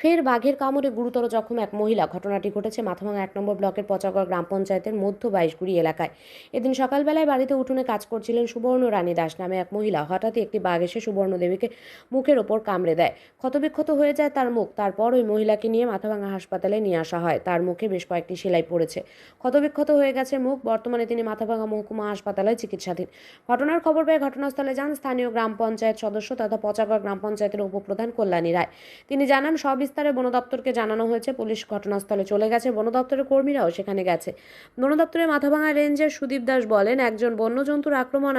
ফের বাঘের কামড়ে গুরুতর জখম এক মহিলা। ঘটনাটি ঘটেছে মাথাভাঙা 1 নম্বর ব্লকের পচাগড় গ্রাম পঞ্চায়েতের মধ্য বাইশগুড়ি এলাকায়। এদিন সকালবেলায় বাড়িতে উঠোনে কাজ করছিলেন সুবর্ণ রানী দাস নামে এক মহিলা। হঠাৎই একটি বাঘ এসে সুবর্ণ দেবীকে মুখের ওপর কামড়ে দেয়। ক্ষতবিক্ষত হয়ে যায় তার মুখ। তারপর ওই মহিলাকে নিয়ে মাথাভাঙা হাসপাতালে নিয়ে আসা হয়। তার মুখে বেশ কয়েকটি সেলাই পড়েছে, ক্ষতবিক্ষত হয়ে গেছে মুখ। বর্তমানে তিনি মাথাভাঙা মহকুমা হাসপাতালে চিকিৎসাধীন। ঘটনার খবর পেয়ে ঘটনাস্থলে যান স্থানীয় গ্রাম পঞ্চায়েত সদস্য তথা পচাগড় গ্রাম পঞ্চায়েতের উপপ্রধান কল্যাণী রায়। তিনি জানান, সবিস্তারে বন দপ্তরকে জানানো হয়েছে। পুলিশ ঘটনাস্থলে চলে গেছে, বন দপ্তরের কর্মীরাও সেখানে গেছে। বন দপ্তরের মাথাভাঙা রেঞ্জের সুদীপ দাস বলেন, একজন বন্যজন্তুর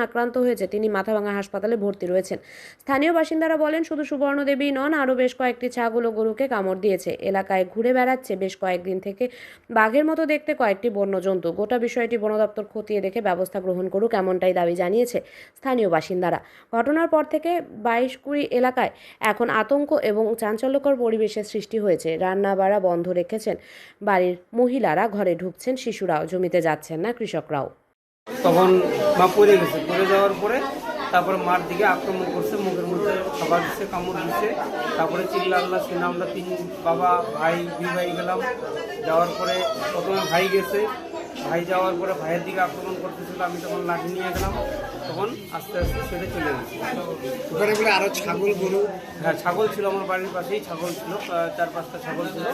আক্রান্ত হয়েছে। তিনি মাথাভাঙা হাসপাতালে ভর্তি রয়েছেন। স্থানীয় বাসিন্দারা বলেন, শুধু সুবর্ণ দেবী নন, আরও বেশ কয়েকটি ছাগল ও গরুকে কামড় দিয়েছে। এলাকায় ঘুরে বেড়াচ্ছে বেশ কয়েকদিন থেকে বাঘের মতো দেখতে কয়েকটি বন্যজন্তু। গোটা বিষয়টি বন দপ্তর খতিয়ে দেখে ব্যবস্থা গ্রহণ করুক, এমনটাই দাবি জানিয়েছে স্থানীয় বাসিন্দারা। ঘটনার পর থেকে বাইশকুড়ি এলাকায় এখন আতঙ্ক এবং চাঞ্চল্যকর পরিবেশের সৃষ্টি হয়েছে। রান্না বাড়া বন্ধ রেখেছেন বাড়ির মহিলারা, ঘরে ঢুকছেন শিশুরাও, জমিতে যাচ্ছেন না কৃষকরাও। তখন মা পড়ে গেছে, পড়ে যাওয়ার পরে তারপরে মার দিকে আক্রমণ করছে, মুখের মধ্যে খাবার দিচ্ছে, কামড় দিচ্ছে। তারপরে চিল্লা আল্লাহ শুনে আমরা তিন বাবা ভাই দুই ভাই গেলাম। যাওয়ার পরে প্রথমে ভাই গেছে, ভাই যাওয়ার পরে ভাইয়ের দিকে আক্রমণ করতেছিল। আমি তখন লাঠি নিয়ে গেলাম, তখন আস্তে আস্তে সেটা চলে গেছে। ওখানে বলে আরো ছাগল গরু? হ্যাঁ, ছাগল ছিল, আমার বাড়ির পাশেই ছাগল ছিল, 4-5টা ছাগল ছিল,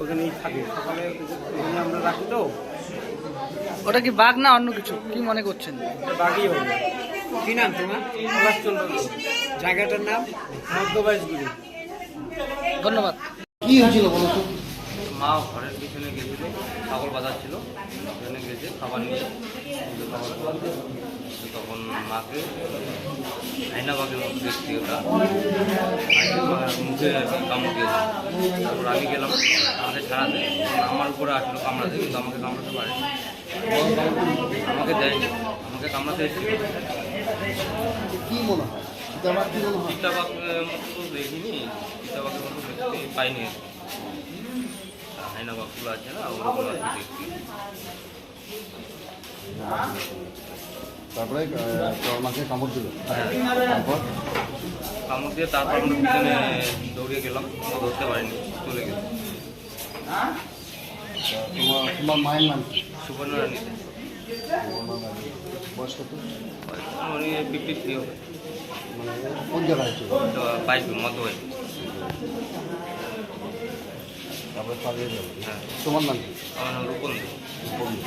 ওখানেই থাকে। সকালে ওখানে আমরা রাখি তো। ওটা কি বাঘ না অন্য কিছু, কি মনে করছেন? এটা বাঘই হবে। কি নাম তোমার? পলাশচন্দ্র দে। জায়গাটার নাম? মধ্য বাইশগুড়ি। ধন্যবাদ। কি হয়েছিল বলো তো? মা ঘরের পিছনে গেছিল, ছাগল বাজার ছিল, ওখানে গেছে খাবার নিয়ে। তখন মাকে আয়না বাঘের মতো দেখতে, ওটা মুখে কামড় দিয়েছে। তারপর আমি গেলাম আমাকে ছাড়াতে, আমার উপরে আসলো কামড়াতে, কিন্তু আমাকে কামড়াতে পারে, আমাকে দেয়নি, আমাকে কামড়াতে এসেছিল। কি মনে হয়? তোমার কি মনে হয়? চিতাবাঘ মতো তো দেখিনি, চিতাবাঘের মতো দেখতে পাইনি। আয়না বাঘগুলো আছে না, ওগুলো আছে দেখতে। তারপরে তোর মাকে কামড় দিল, তারপর কামড় দিয়ে তারপর আমরা পিছনে দৌড়ে গেলাম, ধরতে পারিনি, চলে গেছে। তোমার মায়ের নাম কি? সুবর্ণ রানী বয়স কত? উনি 53 হবে। মানে কোন জায়গায় ছিল? বাইক মধ্য বাইক। তারপরে পালিয়ে গেল। হ্যাঁ, তোমার নাম কি? আমার নাম রূপন। বলুন।